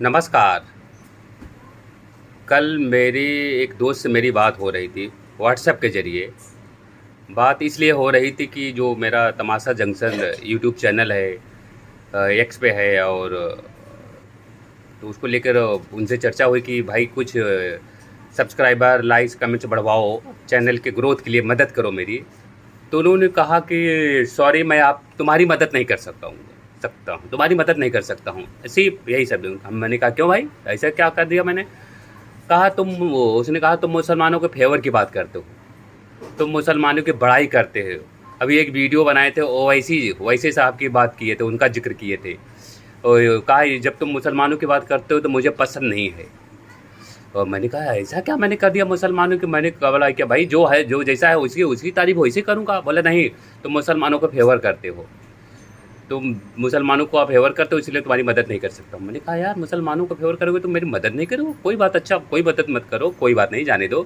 नमस्कार। कल मेरी एक दोस्त से मेरी बात हो रही थी व्हाट्सएप के ज़रिए। बात इसलिए हो रही थी कि जो मेरा तमाशा जंक्शन यूट्यूब चैनल है, एक्स पे है, और तो उसको लेकर उनसे चर्चा हुई कि भाई कुछ सब्सक्राइबर, लाइक्स, कमेंट्स बढ़वाओ, चैनल के ग्रोथ के लिए मदद करो मेरी। तो उन्होंने कहा कि सॉरी, मैं आप तुम्हारी मदद नहीं कर सकता हूँ, तुम्हारी मदद नहीं कर सकता हूँ, ऐसे यही सब। मैंने कहा क्यों भाई, ऐसा क्या कर दिया मैंने? कहा उसने कहा तुम मुसलमानों के फेवर की बात करते हो, तुम मुसलमानों की बड़ाई करते हो। अभी एक वीडियो बनाए थे, ओवैसी साहब की बात किए थे, उनका जिक्र किए थे। और कहा जब तुम मुसलमानों की बात करते हो तो मुझे पसंद नहीं है। और मैंने कहा ऐसा क्या मैंने कर दिया मुसलमानों की? मैंने बोला क्या भाई, जो है जो जैसा है उसकी तारीफ वैसे करूँगा। बोला नहीं, तुम मुसलमानों को फेवर करते हो, तुम मुसलमानों को आप फेवर करते हो, इसलिए तुम्हारी मदद नहीं कर सकता हूँ। मैंने कहा यार, मुसलमानों को फेवर करोगे तुम मेरी मदद नहीं करोगे? कोई बात, अच्छा कोई मदद मत करो, कोई बात नहीं, जाने दो।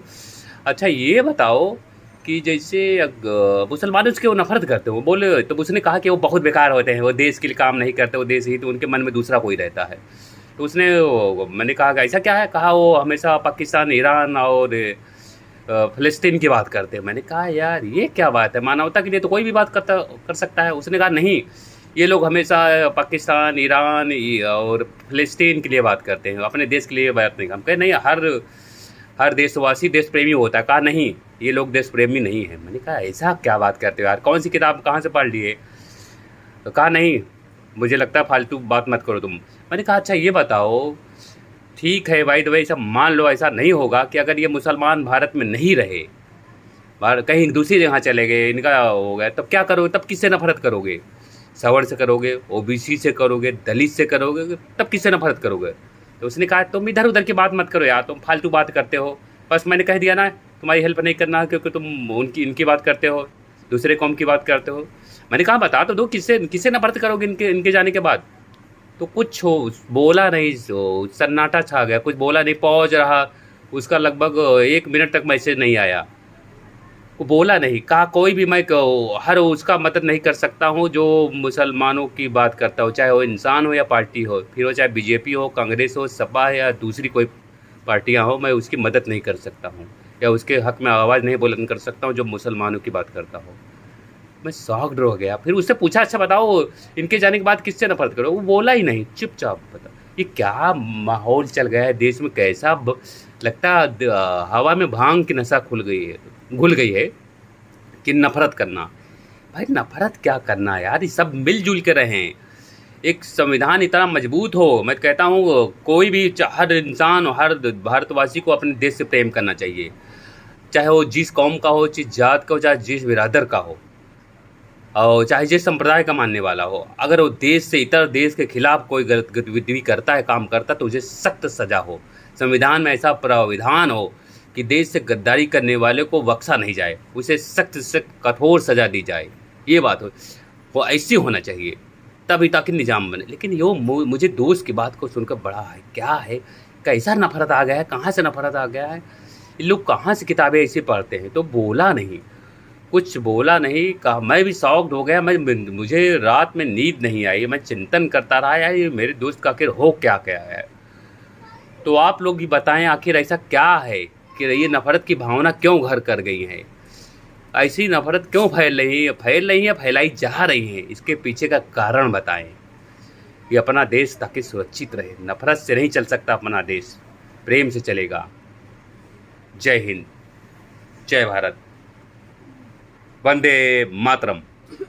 अच्छा ये बताओ कि जैसे मुसलमानों से क्यों नफरत करते हो? बोले तो उसने कहा कि वो बहुत बेकार होते हैं, वो देश के लिए काम नहीं करते, वो देश ही, तो उनके मन में दूसरा कोई रहता है। तो मैंने कहा कि ऐसा क्या है? कहा वो हमेशा पाकिस्तान, ईरान और फ़लस्तीन की बात करते हैं। मैंने कहा यार ये क्या बात है, मानवता के लिए तो कोई भी बात कर सकता है। उसने कहा नहीं, ये लोग हमेशा पाकिस्तान, ईरान और फ़लस्तीन के लिए बात करते हैं, अपने देश के लिए बात नहीं। हम कहे नहीं, हर देशवासी देश प्रेमी होता है। कहा नहीं, ये लोग देश प्रेमी नहीं है। मैंने कहा ऐसा क्या बात करते हो यार, कौन सी किताब कहाँ से पढ़ लिए? तो कहा नहीं, मुझे लगता है फालतू बात मत करो तुम। मैंने कहा अच्छा ये बताओ, ठीक है भाई, तो भाई सब मान लो ऐसा नहीं होगा कि अगर ये मुसलमान भारत में नहीं रहे, कहीं दूसरी जगह चले गए, इनका हो गया, तब क्या करोगे? तब किससे नफरत करोगे? सवर्ण से करोगे, ओबीसी से करोगे, दलित से करोगे, तब किससे नफरत करोगे? तो उसने कहा तुम इधर उधर की बात मत करो यार, तुम फालतू बात करते हो। बस मैंने कह दिया ना, तुम्हारी हेल्प नहीं करना है क्योंकि तुम इनकी बात करते हो, दूसरे कौम की बात करते हो। मैंने कहा बता तो दो, किससे किससे नफरत करोगे इनके इनके जाने के बाद? तो कुछ हो बोला नहीं, सन्नाटा छा गया, कुछ बोला नहीं, पहुँच रहा। उसका लगभग 1 मिनट तक मैसेज नहीं आया, वो बोला नहीं। कहा कोई भी मैं हर उसका मदद नहीं कर सकता हूँ जो मुसलमानों की बात करता हो, चाहे वो इंसान हो या पार्टी हो, फिर वो चाहे बीजेपी हो, कांग्रेस हो, सपा है या दूसरी कोई पार्टियाँ हो, मैं उसकी मदद नहीं कर सकता हूँ या उसके हक में आवाज़ नहीं बुलंद कर सकता हूँ जो मुसलमानों की बात करता हो। मैं शॉक्ड हो गया। फिर उससे पूछा अच्छा बताओ, इनके जाने के बाद किससे नफरत करो? वो बोला ही नहीं, चुपचाप। बता ये क्या माहौल चल गया है देश में, कैसा लगता है हवा में भांग की नशा घुल गई है कि नफरत करना। भाई नफरत क्या करना यार, ये सब मिलजुल के रहें। एक संविधान इतना मजबूत हो, मैं कहता हूँ कोई भी हर इंसान, हर भारतवासी को अपने देश से प्रेम करना चाहिए, चाहे वो जिस कौम का हो, जिस जात का हो, चाहे जिस बिरादर का हो, और चाहे जिस संप्रदाय का मानने वाला हो। अगर वो देश से इतर देश के खिलाफ कोई गलत गतिविधि करता है, काम करता है, तो उसे सख्त सज़ा हो। संविधान में ऐसा प्रावधान हो कि देश से गद्दारी करने वाले को बख्शा नहीं जाए, उसे सख्त से कठोर सज़ा दी जाए। ये बात हो, वो ऐसी होना चाहिए, तभी ताकि निज़ाम बने। लेकिन मुझे दोस्त की बात को सुनकर बड़ा है, क्या है, कैसा नफरत आ गया है, कहाँ से नफरत आ गया है? ये लोग कहाँ से किताबें ऐसी पढ़ते हैं? तो बोला नहीं, कुछ बोला नहीं। कहा मैं भी शॉक्ड हो गया। मुझे रात में नींद नहीं आई, मैं चिंतन करता रहा यार ये मेरे दोस्त का आखिर हो क्या गया है। तो आप लोग ही बताएं आखिर ऐसा क्या है कि ये नफ़रत की भावना क्यों घर कर गई है? ऐसी नफ़रत क्यों फैल रही है, फैलाई जा रही है? इसके पीछे का कारण बताएं। ये अपना देश ताकि सुरक्षित रहे, नफ़रत से नहीं चल सकता अपना देश, प्रेम से चलेगा। जय हिंद, जय भारत, वंदे मातरम।